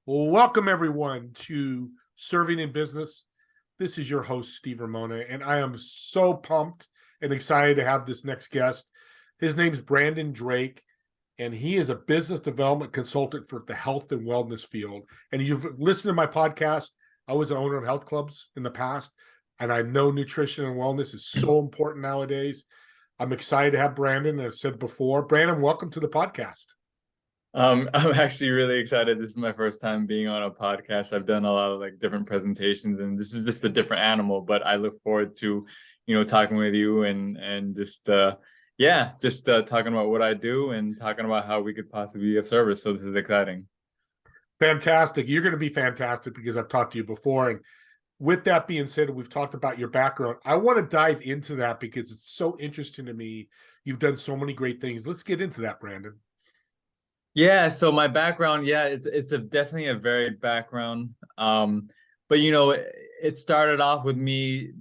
Well, welcome everyone to Serving in Business. This is your host, Steve Ramona, and I am so pumped and excited to have this next guest. His name is Brandon Drake, and he is a business development consultant for the health and wellness field. And you've listened to my podcast. I was an owner of health clubs in the past, and I know nutrition and wellness is so important nowadays. I'm excited to have Brandon, as I said before. Brandon, welcome to the podcast. I'm actually really excited. This is my first time being on a podcast. I've done a lot of different presentations, and this is just a different animal. But I look forward to, talking with you and just talking about what I do and talking about how we could possibly be of service. So this is exciting. Fantastic. You're going to be fantastic because I've talked to you before. And with that being said, we've talked about your background. I want to dive into that because it's so interesting to me. You've done so many great things. Let's get into that, Brandon. Yeah, so my background, it's definitely a varied background. But it started off with me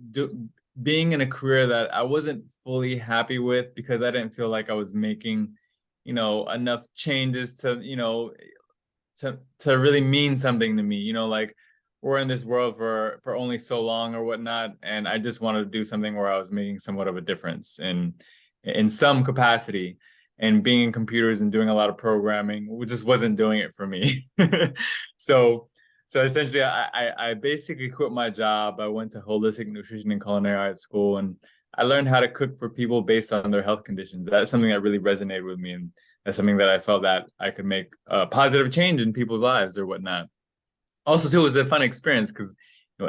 being in a career that I wasn't fully happy with because I didn't feel like I was making, enough changes to really mean something to me. Like we're in this world for only so long or whatnot, and I just wanted to do something where I was making somewhat of a difference in some capacity. And being in computers and doing a lot of programming, we just wasn't doing it for me. So essentially, I basically quit my job. I went to holistic nutrition and culinary arts school, and I learned how to cook for people based on their health conditions. That's something that really resonated with me, and that's something that I felt that I could make a positive change in people's lives or whatnot. Also, too, it was a fun experience because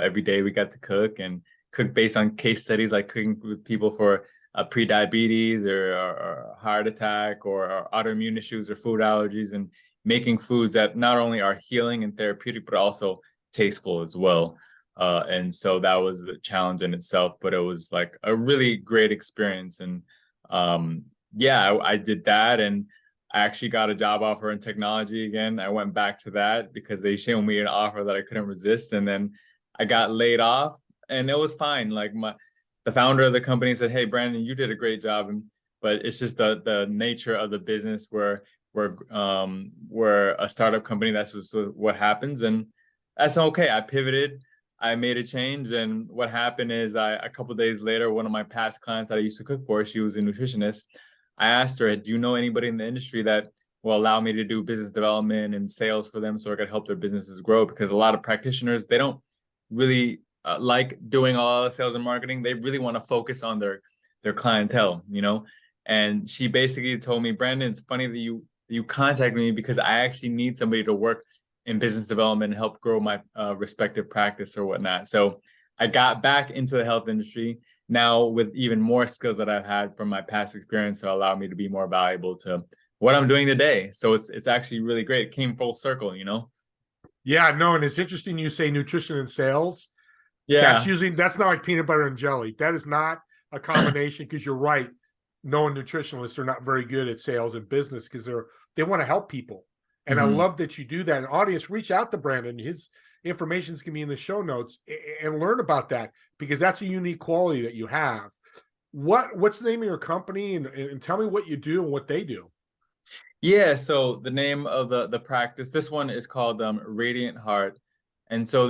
every day we got to cook and cook based on case studies, like cooking with people for pre-diabetes or heart attack or autoimmune issues or food allergies, and making foods that not only are healing and therapeutic, but also tasteful as well. And so that was the challenge in itself, but it was like a really great experience. And I did that, and I actually got a job offer in technology again. I went back to that because they showed me an offer that I couldn't resist. And then I got laid off, and it was fine. Like the founder of the company said, "Hey, Brandon, you did a great job, but it's just the nature of the business where we're a startup company. That's just what happens, and that's okay." I pivoted, I made a change, and what happened is, a couple of days later, one of my past clients that I used to cook for, she was a nutritionist. I asked her, "Do you know anybody in the industry that will allow me to do business development and sales for them so I could help their businesses grow?" Because a lot of practitioners, they don't really like doing all the sales and marketing. They really want to focus on their clientele, And she basically told me, "Brandon, it's funny that you contacted me because I actually need somebody to work in business development and help grow my respective practice or whatnot." So I got back into the health industry now with even more skills that I've had from my past experience to allow me to be more valuable to what I'm doing today. So it's actually really great. It came full circle, Yeah, no, and it's interesting you say nutrition and sales. Yeah. That's not like peanut butter and jelly. That is not a combination because you're right. Knowing nutritionalists are not very good at sales and business because they want to help people. And I love that you do that. And audience, reach out to Brandon. His information is going to be in the show notes and learn about that because that's a unique quality that you have. What's the name of your company and tell me what you do and what they do? Yeah, so the name of the practice, this one is called Radiant Heart. And so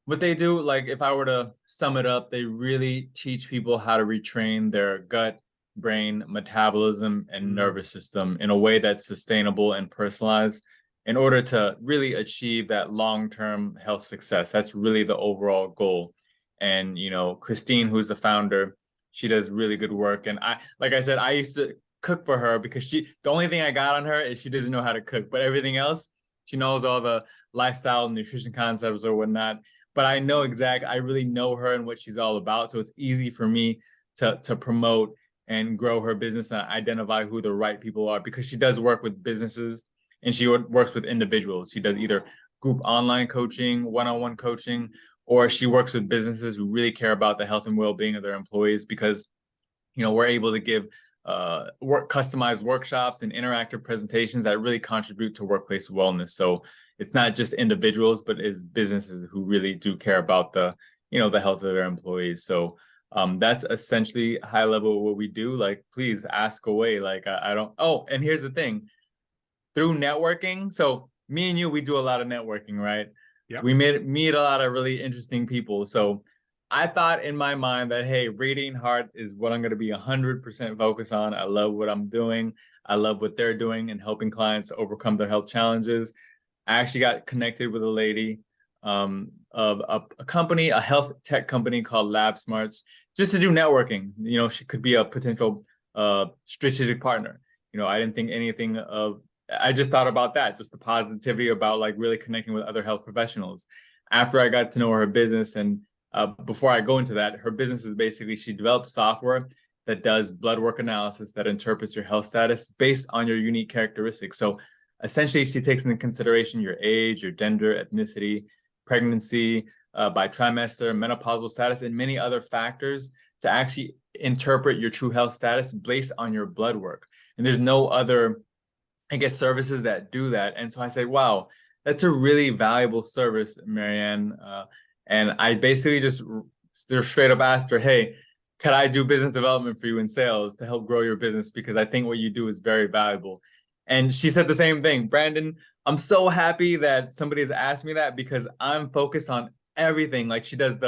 what they do, like if I were to sum it up, they really teach people how to retrain their gut, brain, metabolism, and nervous system in a way that's sustainable and personalized in order to really achieve that long-term health success. That's really the overall goal. And, Christine, who's the founder, she does really good work. And like I said, I used to cook for her because the only thing I got on her is she doesn't know how to cook, but everything else, she knows all the lifestyle nutrition concepts or whatnot. But I really know her and what she's all about. So it's easy for me to promote and grow her business and identify who the right people are, because she does work with businesses and she works with individuals. She does either group online coaching, one-on-one coaching, or she works with businesses who really care about the health and well-being of their employees, because we're able to give customized workshops and interactive presentations that really contribute to workplace wellness. So it's not just individuals, but it's businesses who really do care about the health of their employees. So that's essentially high level what we do. Like, please ask away. Like I don't. Oh, and here's the thing. Through networking, so me and you, we do a lot of networking, right? Yep. We meet a lot of really interesting people. So I thought in my mind that, hey, Radiant Heart is what I'm going to be 100% focused on. I love what I'm doing. I love what they're doing and helping clients overcome their health challenges. I actually got connected with a lady of a company, a health tech company called Lab Smarts, just to do networking. You know, she could be a potential strategic partner. You know, I didn't think anything of, I just thought about that, just the positivity about like really connecting with other health professionals. After I got to know her business, and before I go into that, her business is basically she develops software that does blood work analysis that interprets your health status based on your unique characteristics. So essentially, she takes into consideration your age, your gender, ethnicity, pregnancy, by trimester, menopausal status, and many other factors to actually interpret your true health status based on your blood work. And there's no other, I guess, services that do that. And so I said, wow, that's a really valuable service, Marianne. And I basically just straight up asked her, hey, could I do business development for you in sales to help grow your business? Because I think what you do is very valuable. And she said the same thing. Brandon, I'm so happy that somebody has asked me that, because I'm focused on everything. Like, she does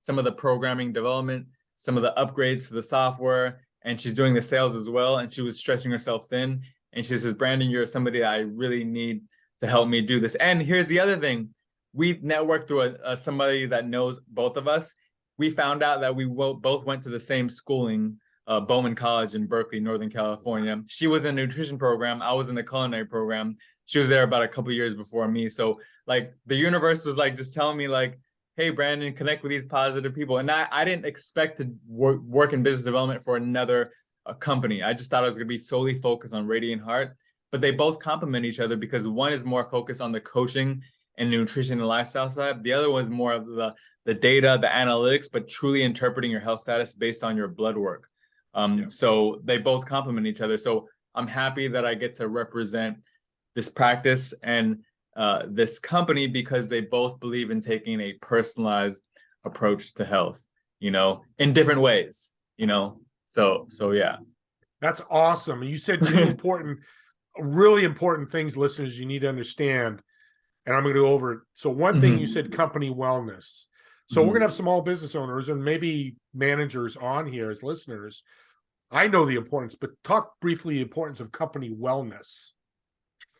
some of the programming development, some of the upgrades to the software, and she's doing the sales as well. And she was stretching herself thin. And she says, Brandon, you're somebody that I really need to help me do this. And here's the other thing. We've networked through somebody that knows both of us. We found out that we both went to the same schooling, Bowman College in Berkeley, Northern California. She was in the nutrition program. I was in the culinary program. She was there about a couple years before me. So like the universe was like just telling me like, hey, Brandon, connect with these positive people. And I didn't expect to work in business development for another company. I just thought I was going to be solely focused on Radiant Heart. But they both complement each other, because one is more focused on the coaching and nutrition and lifestyle side. The other one is more of the data, the analytics, but truly interpreting your health status based on your blood work. So they both complement each other. So I'm happy that I get to represent this practice and this company, because they both believe in taking a personalized approach to health, you know, in different ways, you know. So yeah. That's awesome. You said two really important things, listeners, you need to understand. And I'm going to go over it. So one thing you said, company wellness. So we're going to have small business owners and maybe managers on here as listeners. I know the importance, but talk briefly the importance of company wellness.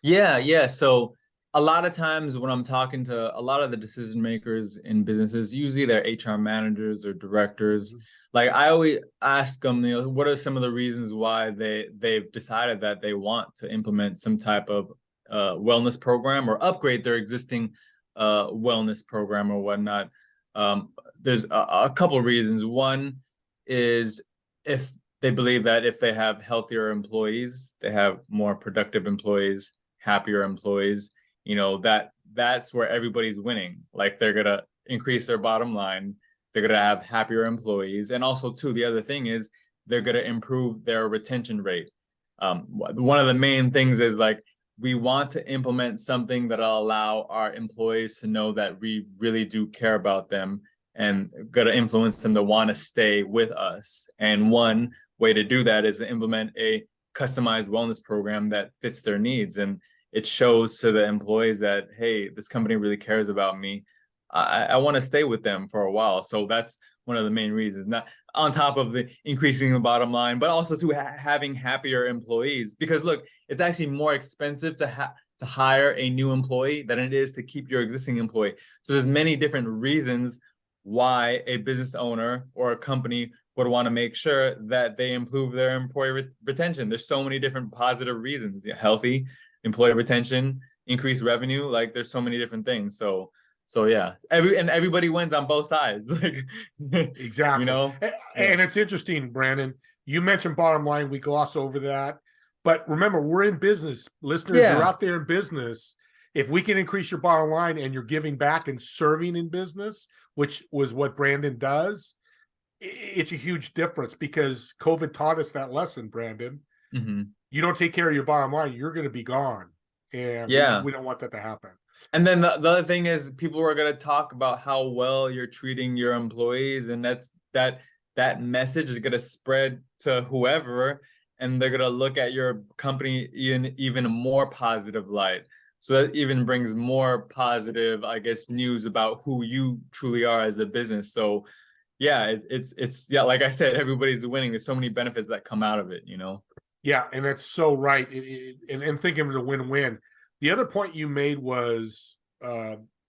Yeah. So a lot of times when I'm talking to a lot of the decision makers in businesses, usually they're HR managers or directors, like I always ask them, you know, what are some of the reasons why they've decided that they want to implement some type of wellness program or upgrade their existing wellness program or whatnot. There's a couple of reasons. One is if they believe that if they have healthier employees, they have more productive employees, happier employees, you know, that's where everybody's winning. Like, they're going to increase their bottom line. They're going to have happier employees. And also, too, the other thing is they're going to improve their retention rate. One of the main things is like, we want to implement something that'll allow our employees to know that we really do care about them and going to influence them to want to stay with us. And one way to do that is to implement a customized wellness program that fits their needs. And it shows to the employees that, hey, this company really cares about me. I want to stay with them for a while. So that's one of the main reasons, not on top of the increasing the bottom line, but also to having happier employees. Because look, it's actually more expensive to hire a new employee than it is to keep your existing employee. So there's many different reasons why a business owner or a company would want to make sure that they improve their employee retention. There's so many different positive reasons. Healthy employee retention, increased revenue. Like, there's so many different things. So yeah, everybody wins on both sides. Like, Exactly. you know. And it's interesting, Brandon. You mentioned bottom line. We gloss over that, but remember, we're in business. Listeners, you're out there in business. If we can increase your bottom line and you're giving back and serving in business, which was what Brandon does, it's a huge difference, because COVID taught us that lesson, Brandon. You don't take care of your bottom line, you're going to be gone. And we don't want that to happen. And then the other thing is, people are going to talk about how well you're treating your employees, and that message is going to spread to whoever, and they're going to look at your company in even a more positive light. So that even brings more positive, I guess, news about who you truly are as a business. So yeah, it's yeah, like I said, everybody's winning. There's so many benefits that come out of it, you know. Yeah, and that's so right. And thinking of it a win-win. The other point you made was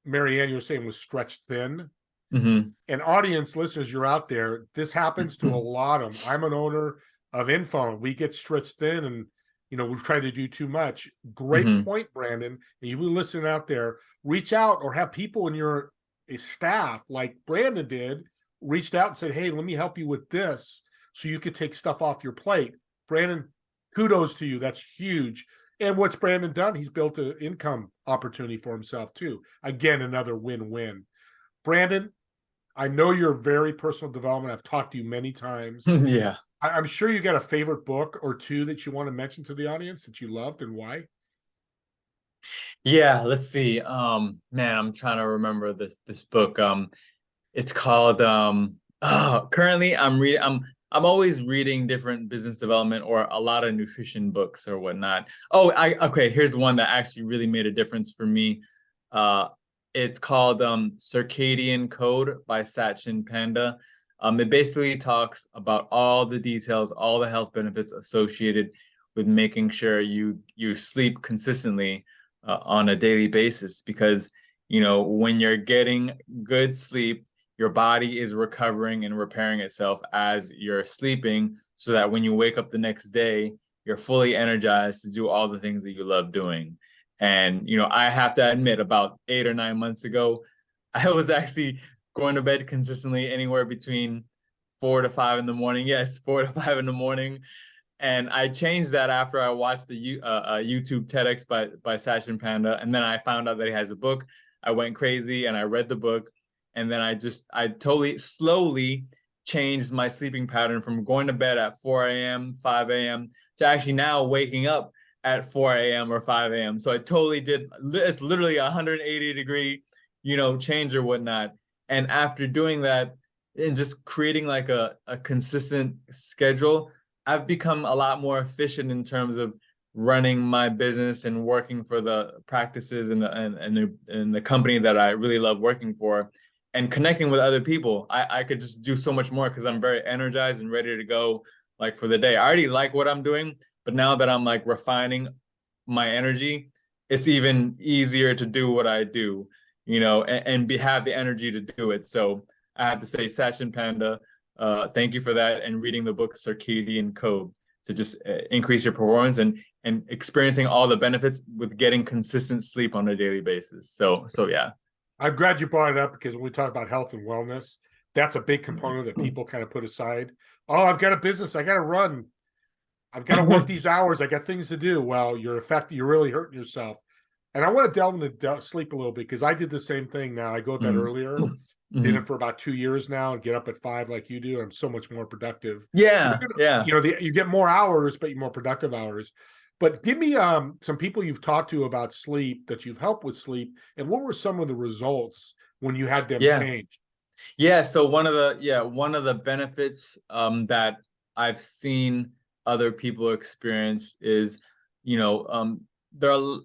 Marianne, you were saying was stretched thin. Mm-hmm. And audience listeners, you're out there. This happens to a lot of them. I'm an owner of Info. We get stretched thin, and we try to do too much. Great Mm-hmm. point, Brandon. And you listen out there, reach out or have people in your staff, like Brandon did, reached out and said, "Hey, let me help you with this, so you could take stuff off your plate." Brandon, kudos to you. That's huge. And what's Brandon done? He's built an income opportunity for himself too. Again, another win-win. Brandon, I know you're very personal development. I've talked to you many times. Yeah. I'm sure you got a favorite book or two that you want to mention to the audience that you loved and why. Yeah, let's see. Man, I'm trying to remember this book. It's called currently I'm always reading different business development or a lot of nutrition books or whatnot. Oh, okay, here's one that actually really made a difference for me. Uh it's called Circadian Code by Sachin Panda. It basically talks about all the details, all the health benefits associated with making sure you sleep consistently on a daily basis, because when you're getting good sleep, your body is recovering and repairing itself as you're sleeping, so that when you wake up the next day, you're fully energized to do all the things that you love doing. And I have to admit, about 8 or 9 months ago, I was actually going to bed consistently anywhere between 4 to 5 in the morning. Yes, 4 to 5 in the morning. And I changed that after I watched the YouTube TEDx by Sachin Panda, and then I found out that he has a book. I went crazy and I read the book, and then I totally slowly changed my sleeping pattern from going to bed at 4 a.m., 5 a.m. to actually now waking up at 4 a.m. or 5 a.m. So I totally did. It's literally a 180-degree, change or whatnot. And after doing that and just creating like a consistent schedule, I've become a lot more efficient in terms of running my business and working for the practices and the company that I really love working for, and connecting with other people. I could just do so much more because I'm very energized and ready to go, like, for the day. I already like what I'm doing, but now that I'm like refining my energy, it's even easier to do what I do, and have the energy to do it. So I have to say, Sachin Panda, thank you for that, and reading the book Circadian Code to just increase your performance and experiencing all the benefits with getting consistent sleep on a daily basis. So yeah. I'm glad you brought it up, because when we talk about health and wellness, that's a big component that people kind of put aside. Oh, I've got a business. I got to run. I've got to work these hours. I got things to do. Well, you're really hurting yourself. And I want to delve into sleep a little bit, because I did the same thing. Now I go to bed earlier. Did it for about 2 years now, and get up at 5 like you do. I'm so much more productive. Yeah, yeah. You get more hours, but you're more productive hours. But give me some people you've talked to about sleep, that you've helped with sleep, and what were some of the results when you had them Yeah. change? Yeah, so one of the benefits that I've seen other people experience is, there are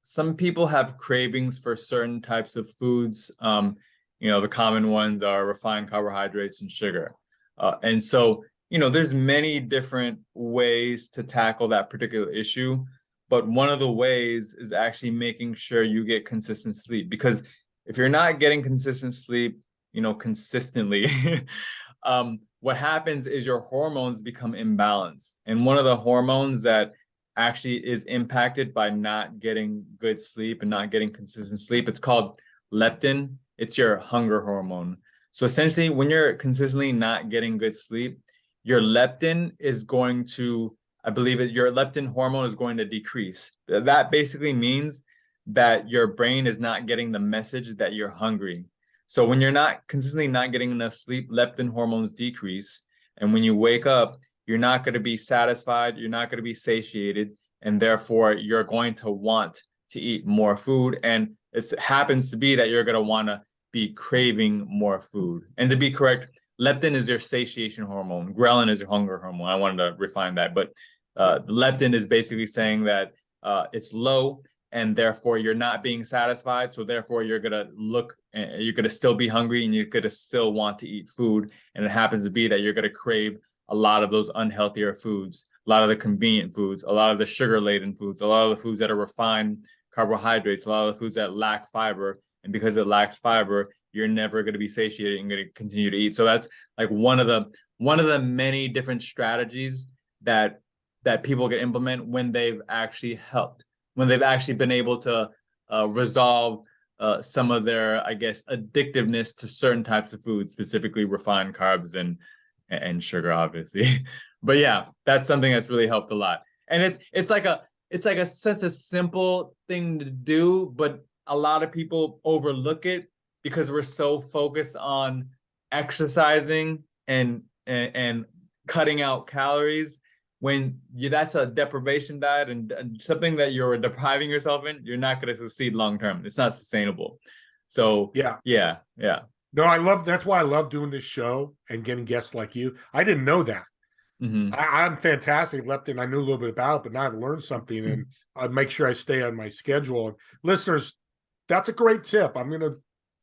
some people have cravings for certain types of foods. The common ones are refined carbohydrates and sugar. And so, there's many different ways to tackle that particular issue, but one of the ways is actually making sure you get consistent sleep, because if you're not getting consistent sleep, consistently, what happens is your hormones become imbalanced. And one of the hormones that actually is impacted by not getting good sleep and not getting consistent sleep, it's called leptin. It's your hunger hormone. So essentially, when you're consistently not getting good sleep, your leptin is going to, I believe your leptin hormone is going to decrease. That basically means that your brain is not getting the message that you're hungry. So when you're not consistently not getting enough sleep, leptin hormones decrease. And when you wake up, you're not going to be satisfied, you're not going to be satiated, and therefore you're going to want to eat more food. And it happens to be that you're going to want to be craving more food. And to be correct, leptin is your satiation hormone. Ghrelin is your hunger hormone. I wanted to refine that. But leptin is basically saying that it's low, and therefore you're not being satisfied. So therefore you're gonna still be hungry, and you're gonna still want to eat food. And it happens to be that you're gonna crave a lot of those unhealthier foods, a lot of the convenient foods, a lot of the sugar-laden foods, a lot of the foods that are refined carbohydrates, a lot of the foods that lack fiber. And because it lacks fiber, you're never going to be satiated and going to continue to eat. So that's like one of the many different strategies that people can implement when they've actually been able to resolve some of their, I guess, addictiveness to certain types of food, specifically refined carbs and sugar, obviously. But yeah, that's something that's really helped a lot. And it's like such a simple thing to do, but a lot of people overlook it because we're so focused on exercising and cutting out calories. When that's a deprivation diet and something that you're depriving yourself in, you're not going to succeed long term. It's not sustainable. So yeah. No, that's why I love doing this show and getting guests like you. I didn't know that. Mm-hmm. I'm fantastic leptin. I knew a little bit about it, but now I've learned something, and I make sure I stay on my schedule. And listeners, that's a great tip. I'm going to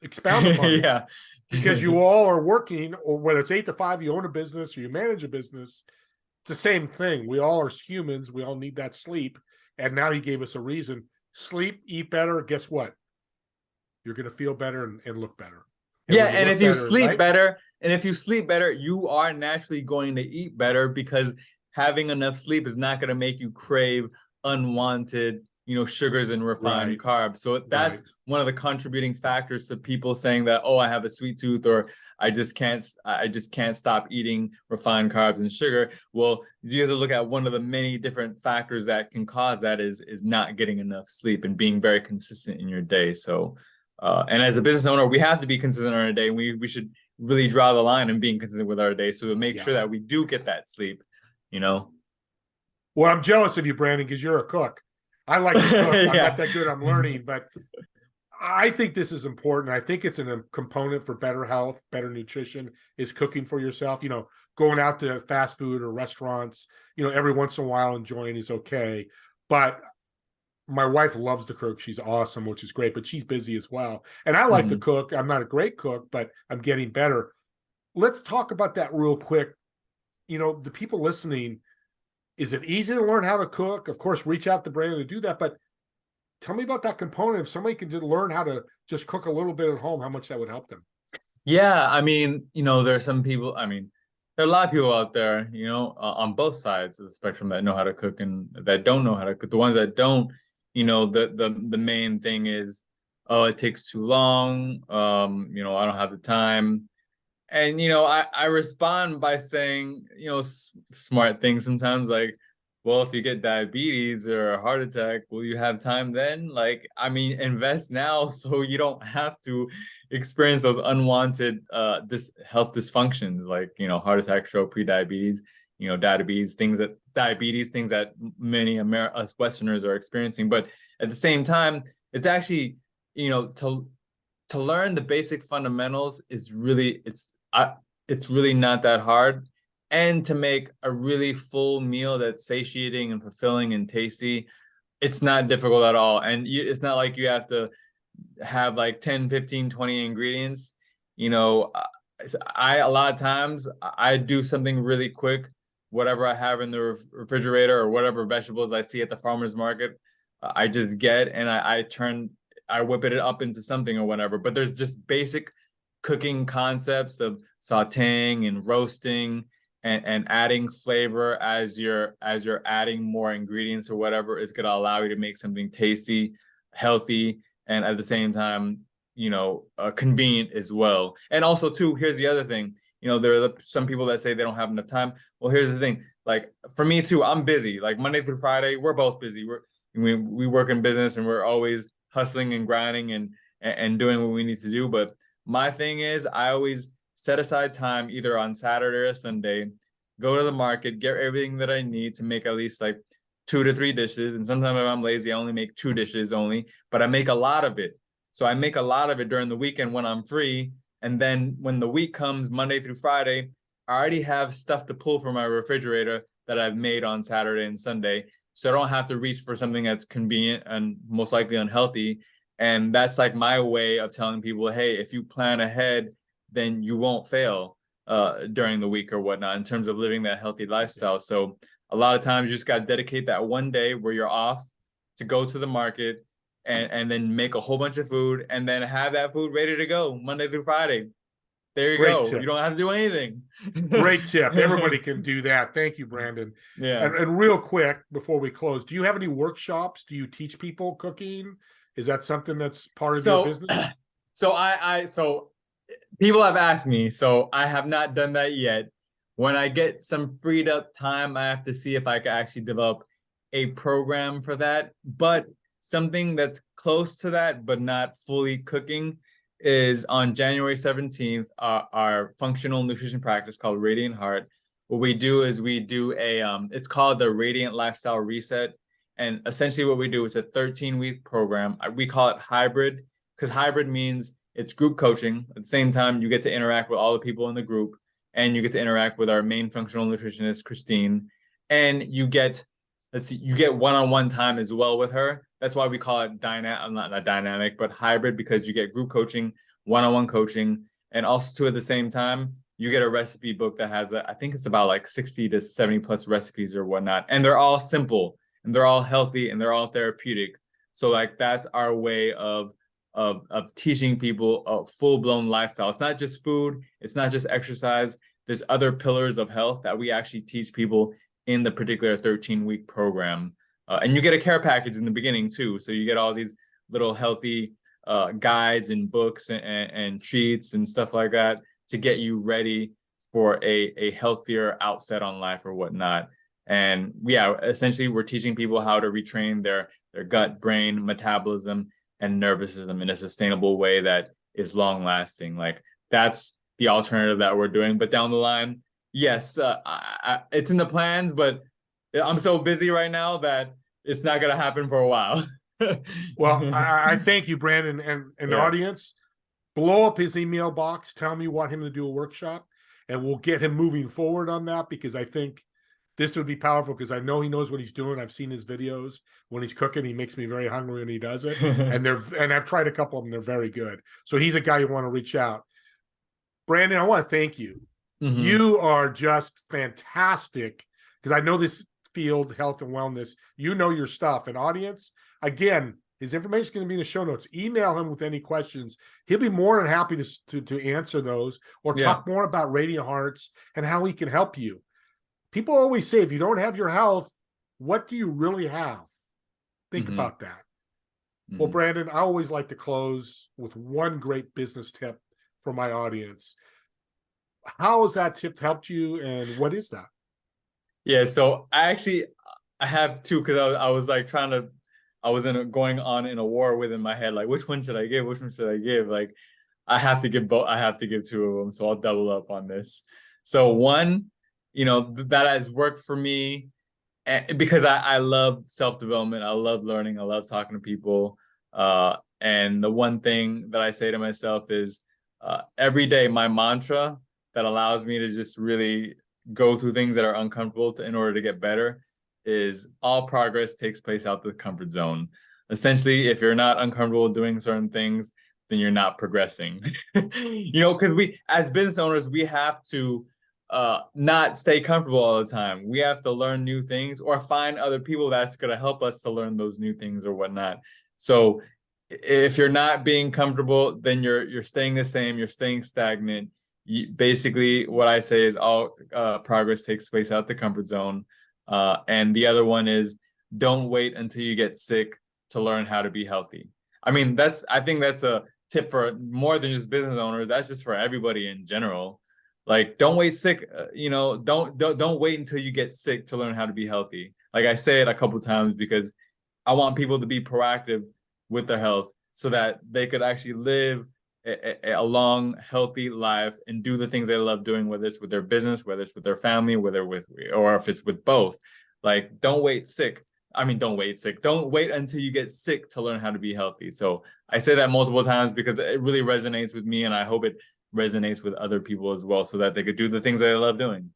expound upon yeah, because you all are working, or whether it's 8 to 5, you own a business or you manage a business. It's the same thing. We all are humans. We all need that sleep. And now he gave us a reason. Sleep, eat better. Guess what? You're going to feel better and look better. And if you sleep better, you are naturally going to eat better, because having enough sleep is not going to make you crave unwanted, sugars and refined carbs. So that's one of the contributing factors to people saying that, oh, I have a sweet tooth, or I just can't stop eating refined carbs and sugar. Well, you have to look at one of the many different factors that can cause that is not getting enough sleep and being very consistent in your day. So and as a business owner, we have to be consistent on our day. We should really draw the line in being consistent with our day, so to make sure that we do get that sleep, Well, I'm jealous of you, Brandon, because you're a cook. I like to cook. I'm not that good. I'm learning, but I think this is important. I think it's a component for better health, better nutrition, is cooking for yourself. Going out to fast food or restaurants, every once in a while enjoying is okay. But my wife loves to cook. She's awesome, which is great, but she's busy as well. And I like to cook. I'm not a great cook, but I'm getting better. Let's talk about that real quick. The people listening, is it easy to learn how to cook? Of course, reach out to Brandon to do that, but tell me about that component. If somebody can just learn how to just cook a little bit at home, how much that would help them. Yeah, I mean, there are some people, there are a lot of people out there, on both sides of the spectrum that know how to cook and that don't know how to cook. The ones that don't, the main thing is, oh, it takes too long. I don't have the time. And, I respond by saying, smart things sometimes, like, well, if you get diabetes or a heart attack, will you have time then? Invest now so you don't have to experience those unwanted health dysfunctions, like, heart attack, stroke, prediabetes, diabetes, things that many us Westerners are experiencing. But at the same time, it's actually, to learn the basic fundamentals is really, it's really not that hard. And to make a really full meal that's satiating and fulfilling and tasty, it's not difficult at all. And it's not like you have to have like 10, 15, 20 ingredients. A lot of times I do something really quick, whatever I have in the refrigerator or whatever vegetables I see at the farmer's market, I just get, and I whip it up into something or whatever. But there's just basic cooking concepts of sauteing and roasting and adding flavor as you're adding more ingredients or whatever is going to allow you to make something tasty, healthy, and at the same time, convenient as well. And also too, here's the other thing, there are some people that say they don't have enough time. Well, here's the thing, like for me too, I'm busy, like Monday through Friday, we're both busy. We work in business and we're always hustling and grinding and doing what we need to do. But my thing is, I always set aside time either on Saturday or Sunday, go to the market, get everything that I need to make at least like 2 to 3 dishes. And sometimes if I'm lazy, I only make 2 dishes only, but I make a lot of it. So I make a lot of it during the weekend when I'm free. And then when the week comes, Monday through Friday, I already have stuff to pull from my refrigerator that I've made on Saturday and Sunday. so I don't have to reach for something that's convenient and most likely unhealthy. And that's like my way of telling people, hey, if you plan ahead, then you won't fail during the week or whatnot in terms of living that healthy lifestyle. So a lot of times you just got to dedicate that one day where you're off to go to the market and then make a whole bunch of food and then have that food ready to go Monday through Friday. There you Great go. tip. You don't have to do anything. Great tip. Everybody can do that. Thank you, Brandon. Yeah. And real quick before we close, do you have any workshops? Do you teach people cooking? Is that something that's part of your business? So people have asked me, so I have not done that yet. When I get some freed up time, I have to see if I can actually develop a program for that. But something that's close to that, but not fully cooking, is on January 17th, our functional nutrition practice called Radiant Heart. What we do is we do it's called the Radiant Lifestyle Reset. And essentially what we do is a 13-week program. We call it hybrid because hybrid means it's group coaching. At the same time, you get to interact with all the people in the group and you get to interact with our main functional nutritionist, Christine. And you get, you get one-on-one time as well with her. That's why we call it not dynamic, but hybrid, because you get group coaching, one-on-one coaching, and also too at the same time, you get a recipe book that has, I think it's about like 60 to 70 plus recipes or whatnot. And they're all simple and they're all healthy and they're all therapeutic. So like that's our way of teaching people a full-blown lifestyle. It's not just food, it's not just exercise. There's other pillars of health that we actually teach people in the particular 13-week program. And you get a care package in the beginning too. So you get all these little healthy guides and books and treats and stuff like that to get you ready for a healthier outset on life or whatnot. And yeah, essentially we're teaching people how to retrain their gut, brain, metabolism, and nervous system in a sustainable way that is long lasting. Like that's the alternative that we're doing. But down the line, yes, it's in the plans, but I'm so busy right now that it's not going to happen for a while. Well, I thank you, Brandon, and the audience. Blow up his email box. Tell me you want him to do a workshop, and we'll get him moving forward on that, because I think this would be powerful, because I know he knows what he's doing. I've seen his videos when he's cooking. He makes me very hungry when he does it. and I've tried a couple of them. They're very good. So he's a guy you want to reach out. Brandon, I want to thank you. Mm-hmm. You are just fantastic, because I know this field, health and wellness, you know your stuff. And audience, again, his information is going to be in the show notes. Email him with any questions. He'll be more than happy to answer those, or talk more about Radiant Hearts and how he can help you. People always say, if you don't have your health, what do you really have? Think about that. Well, Brandon, I always like to close with one great business tip for my audience. How has that tip helped you, and what is that? Yeah, so I have two, because I was like going on in a war within my head, like which one should I give? Which one should I give? Like I have to give both. I have to give two of them, so I'll double up on this. So one, that has worked for me because I love self-development. I love learning. I love talking to people. And the one thing that I say to myself is every day, my mantra that allows me to just really go through things that are uncomfortable in order to get better is all progress takes place out the comfort zone. Essentially, if you're not uncomfortable doing certain things, then you're not progressing. Because we, as business owners, we have to not stay comfortable all the time. We have to learn new things or find other people that's going to help us to learn those new things or whatnot. So if you're not being comfortable, then you're staying the same, you're staying stagnant. Basically, what I say is all progress takes place out the comfort zone. And the other one is don't wait until you get sick to learn how to be healthy. I mean, I think that's a tip for more than just business owners. That's just for everybody in general. Like, don't wait sick. Don't wait until you get sick to learn how to be healthy. Like I say it a couple of times because I want people to be proactive with their health so that they could actually live a long, healthy life and do the things they love doing, whether it's with their business, whether it's with their family, or if it's with both. Like, don't wait sick. I mean, don't wait sick. Don't wait until you get sick to learn how to be healthy. So I say that multiple times because it really resonates with me, and I hope it resonates with other people as well, so that they could do the things that they love doing.